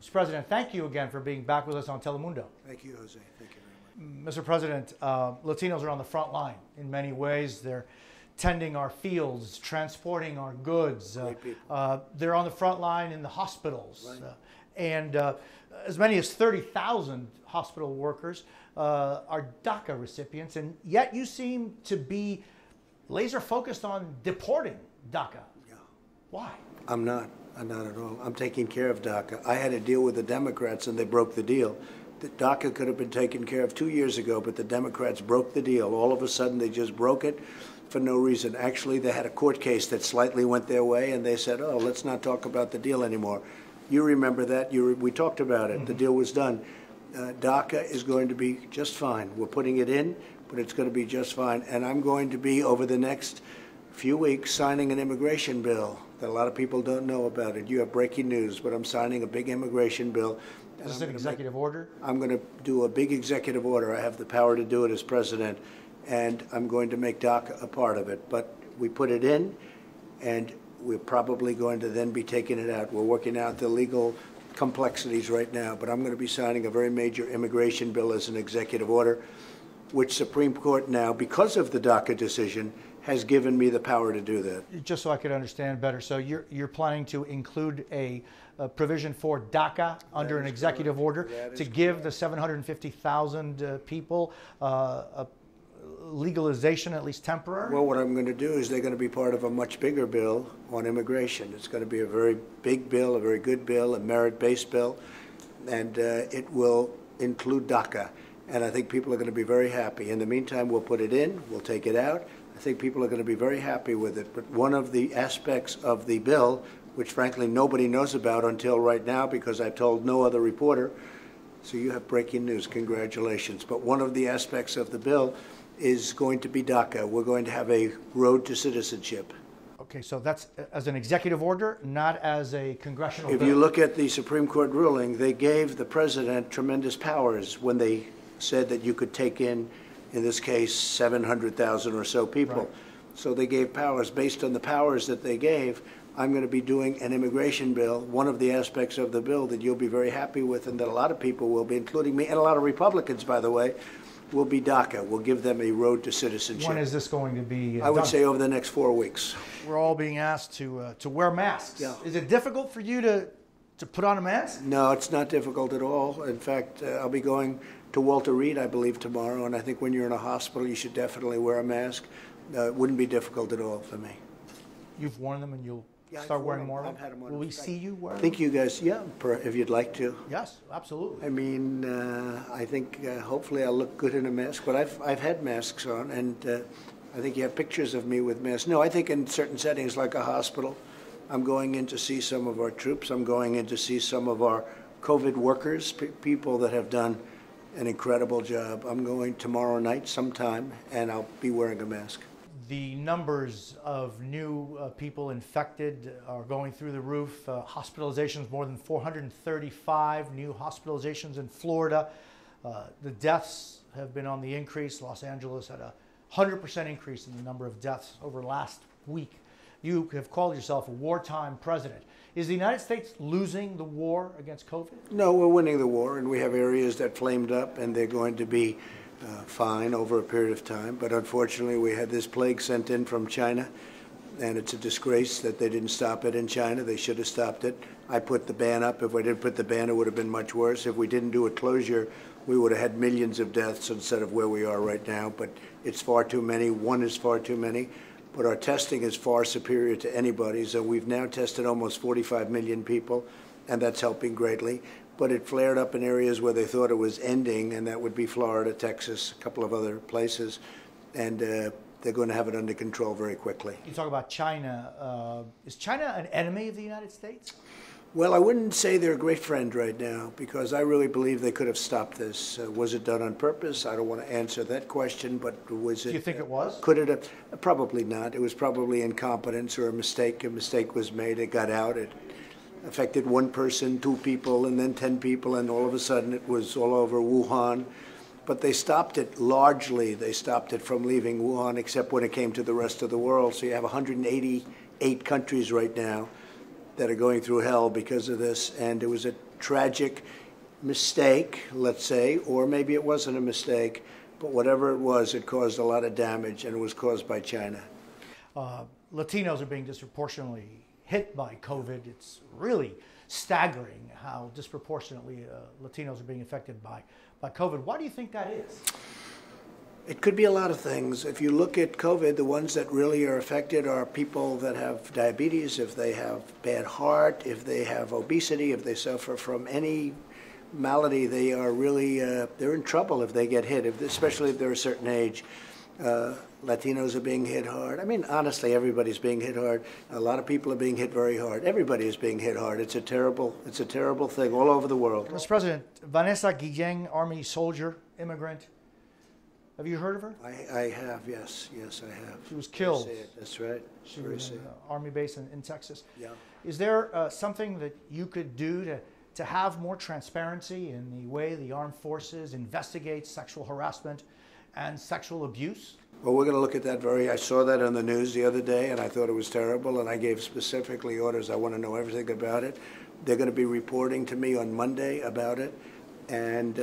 Mr. President, thank you again for being back with us on Telemundo. Thank you, Jose. Thank you very much. Mr. President, Latinos are on the front line in many ways. They're tending our fields, transporting our goods. They're on the front line in the hospitals. Right. And as many as 30,000 hospital workers are DACA recipients, and yet you seem to be laser focused on deporting DACA. Yeah. Why? I'm not at all. I'm taking care of DACA. I had a deal with the Democrats and they broke the deal. The DACA could have been taken care of 2 years ago, but the Democrats broke the deal. All of a sudden, they just broke it for no reason. Actually, they had a court case that slightly went their way, and they said, oh, let's not talk about the deal anymore. You remember that. We talked about it. Mm-hmm. The deal was done. DACA is going to be just fine. We're putting it in, but it's going to be just fine. And I'm going to be, over the next few weeks, signing an immigration bill that a lot of people don't know about it. You have breaking news, but I'm signing a big immigration bill. Is this an executive order? I'm going to do a big executive order. I have the power to do it as president, and I'm going to make DACA a part of it. But we put it in, and we're probably going to then be taking it out. We're working out the legal complexities right now, but I'm going to be signing a very major immigration bill as an executive order, which Supreme Court now, because of the DACA decision, has given me the power to do that. Just so I could understand better, so you're planning to include a provision for DACA under an executive order to give the 750,000 people a legalization, at least temporary? Well, what I'm going to do is they're going to be part of a much bigger bill on immigration. It's going to be a very big bill, a very good bill, a merit-based bill, and it will include DACA. And I think people are going to be very happy. In the meantime, we'll put it in, we'll take it out. I think people are going to be very happy with it. But one of the aspects of the bill, which frankly nobody knows about until right now because I've told no other reporter, so you have breaking news, congratulations. But one of the aspects of the bill is going to be DACA. We're going to have a road to citizenship. Okay, so that's as an executive order, not as a congressional bill. If you look at the Supreme Court ruling, they gave the president tremendous powers when they said that you could take in this case, 700,000 or so people. Right. So they gave powers. Based on the powers that they gave, I'm going to be doing an immigration bill, one of the aspects of the bill that you'll be very happy with and that a lot of people will be, including me, and a lot of Republicans, by the way, will be DACA. We'll give them a road to citizenship. When is this going to be I would say over the next 4 weeks. We're all being asked to wear masks. Yeah. Is it difficult for you to put on a mask? No, it's not difficult at all. In fact, I'll be going to Walter Reed, I believe, tomorrow, and I think when you're in a hospital, you should definitely wear a mask. It wouldn't be difficult at all for me. You've worn them, and you'll start wearing more of them? Will we see you wear them? I think you guys, yeah, if you'd like to. Yes, absolutely. I mean, I think hopefully I'll look good in a mask, but I've had masks on, and I think you have pictures of me with masks. No, I think in certain settings like a hospital, I'm going in to see some of our troops. I'm going in to see some of our COVID workers, people that have done an incredible job. I'm going tomorrow night sometime, and I'll be wearing a mask. The numbers of new people infected are going through the roof. Hospitalizations, more than 435 new hospitalizations in Florida. The deaths have been on the increase. Los Angeles had a 100% increase in the number of deaths over last week. You have called yourself a wartime president. Is the United States losing the war against COVID? No, we're winning the war, and we have areas that flamed up, and they're going to be fine over a period of time. But unfortunately, we had this plague sent in from China, and it's a disgrace that they didn't stop it in China. They should have stopped it. I put the ban up. If we didn't put the ban, it would have been much worse. If we didn't do a closure, we would have had millions of deaths instead of where we are right now. But it's far too many. One is far too many. But our testing is far superior to anybody's. So we've now tested almost 45 million people, and that's helping greatly. But it flared up in areas where they thought it was ending, and that would be Florida, Texas, a couple of other places. And they're going to have it under control very quickly. You talk about China. Is China an enemy of the United States? Well, I wouldn't say they're a great friend right now, because I really believe they could have stopped this. Was it done on purpose? I don't want to answer that question, but was it? Do you think it was? Could it have? Probably not. It was probably incompetence or a mistake. A mistake was made. It got out. It affected one person, 2 people, and then 10 people, and all of a sudden it was all over Wuhan. But they stopped it largely. They stopped it from leaving Wuhan, except when it came to the rest of the world. So you have 188 countries right now that are going through hell because of this, and it was a tragic mistake, let's say, or maybe it wasn't a mistake, but whatever it was, it caused a lot of damage, and it was caused by China. Latinos are being disproportionately hit by COVID. It's really staggering how disproportionately Latinos are being affected by COVID. Why do you think that is? It could be a lot of things. If you look at COVID, the ones that really are affected are people that have diabetes, if they have bad heart, if they have obesity, if they suffer from any malady, they are really, they're in trouble if they get hit, especially if they're a certain age. Latinos are being hit hard. I mean, honestly, everybody's being hit hard. A lot of people are being hit very hard. Everybody is being hit hard. It's a terrible thing all over the world. Mr. President, Vanessa Guillén, Army soldier, immigrant. Have you heard of her? I have, yes. Yes, I have. She was killed. That's right. She was in an Army base in Texas. Yeah. Is there something that you could do to have more transparency in the way the armed forces investigate sexual harassment and sexual abuse? Well, we're going to look at that I saw that on the news the other day, and I thought it was terrible, and I gave specifically orders. I want to know everything about it. They're going to be reporting to me on Monday about it, and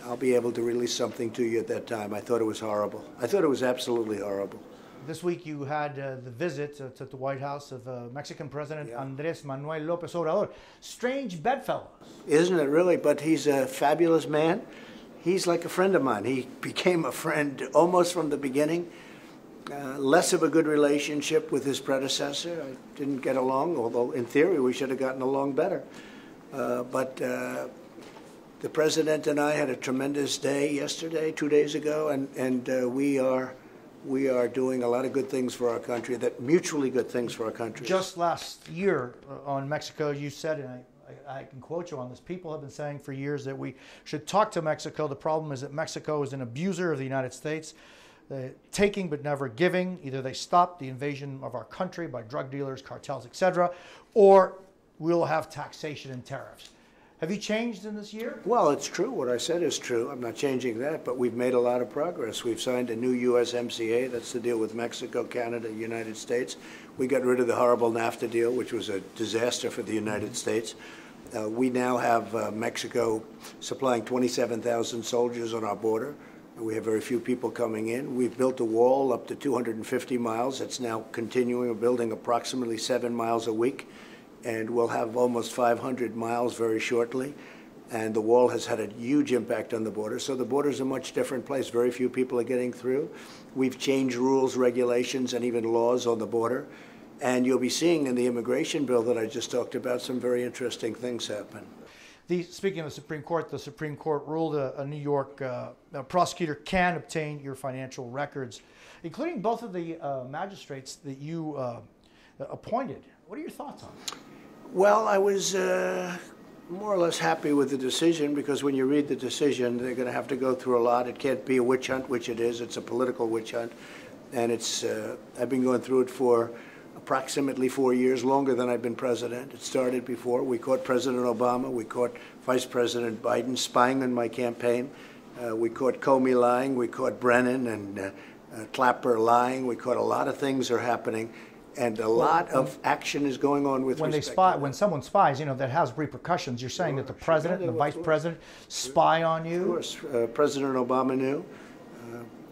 I'll be able to release something to you at that time. I thought it was horrible. I thought it was absolutely horrible. This week you had the visit to the White House of Mexican President Andrés Manuel Lopez Obrador. Strange bedfellow. Isn't it really? But he's a fabulous man. He's like a friend of mine. He became a friend almost from the beginning. Less of a good relationship with his predecessor. I didn't get along, although in theory we should have gotten along better. But the president and I had a tremendous day yesterday, 2 days ago, and we are doing a lot of good things for our country, mutually good things for our country. Just last year on Mexico, you said, and I can quote you on this, people have been saying for years that we should talk to Mexico. The problem is that Mexico is an abuser of the United States, taking but never giving. Either they stop the invasion of our country by drug dealers, cartels, etc., or we'll have taxation and tariffs. Have you changed in this year? Well, it's true. What I said is true. I'm not changing that, but we've made a lot of progress. We've signed a new USMCA. That's the deal with Mexico, Canada, United States. We got rid of the horrible NAFTA deal, which was a disaster for the United States. We now have Mexico supplying 27,000 soldiers on our border. We have very few people coming in. We've built a wall up to 250 miles. It's now continuing. We're building approximately 7 miles a week, and we'll have almost 500 miles very shortly. And the wall has had a huge impact on the border. So the border is a much different place. Very few people are getting through. We've changed rules, regulations, and even laws on the border. And you'll be seeing in the immigration bill that I just talked about some very interesting things happen. Speaking of the Supreme Court ruled a New York prosecutor can obtain your financial records, including both of the magistrates that you appointed. What are your thoughts on it? Well, I was more or less happy with the decision, because when you read the decision, they're going to have to go through a lot. It can't be a witch hunt, which it is. It's a political witch hunt. And I've been going through it for approximately 4 years, longer than I've been president. It started before. We caught President Obama. We caught Vice President Biden spying on my campaign. We caught Comey lying. We caught Brennan and Clapper lying. We caught a lot of things are happening. And a lot of action is going on with respect to that. When someone spies, that has repercussions. You're saying that the president and the vice president spy on you? Of course. President Obama knew.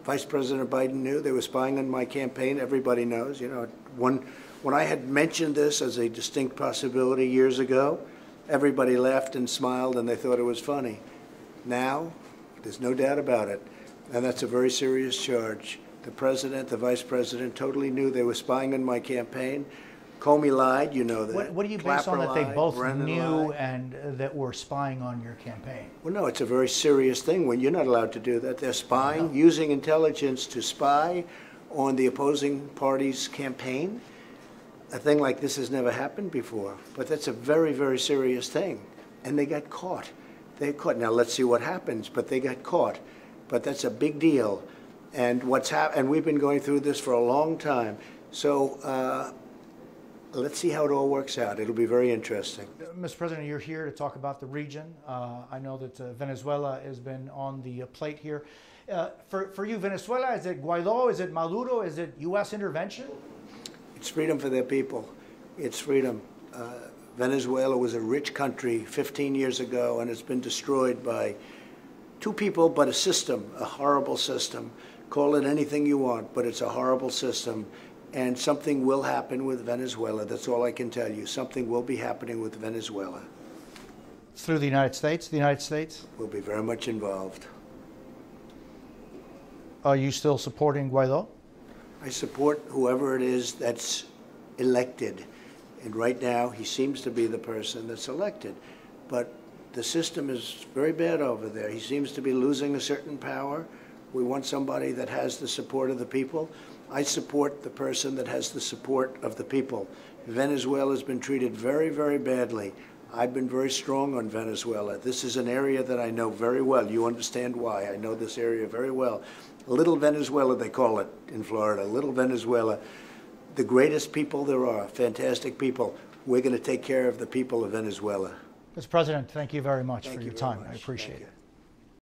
Vice President Biden knew. They were spying on my campaign. Everybody knows. When I had mentioned this as a distinct possibility years ago, everybody laughed and smiled and they thought it was funny. Now, there's no doubt about it. And that's a very serious charge. The president, the vice president totally knew they were spying on my campaign. Comey lied, you know that. What do you base on that they both knew and that were spying on your campaign? Well, no, it's a very serious thing when you're not allowed to do that. They're spying, using intelligence to spy on the opposing party's campaign. A thing like this has never happened before. But that's a very, very serious thing. And they got caught. They got caught. Now, let's see what happens, but they got caught. But that's a big deal. And and we've been going through this for a long time. So let's see how it all works out. It'll be very interesting. Mr. President, you're here to talk about the region. I know that Venezuela has been on the plate here. For you, Venezuela, is it Guaido? Is it Maduro? Is it U.S. intervention? It's freedom for their people. It's freedom. Venezuela was a rich country 15 years ago, and it's been destroyed by two people, but a system, a horrible system. Call it anything you want, but it's a horrible system. And something will happen with Venezuela. That's all I can tell you. Something will be happening with Venezuela. Through the United States? The United States? We'll be very much involved. Are you still supporting Guaido? I support whoever it is that's elected. And right now, he seems to be the person that's elected. But the system is very bad over there. He seems to be losing a certain power. We want somebody that has the support of the people. I support the person that has the support of the people. Venezuela has been treated very, very badly. I've been very strong on Venezuela. This is an area that I know very well. You understand why. I know this area very well. Little Venezuela, they call it in Florida. Little Venezuela. The greatest people there are, fantastic people. We're going to take care of the people of Venezuela. Mr. President, thank you very much for your time. Much. I appreciate Thank it. you.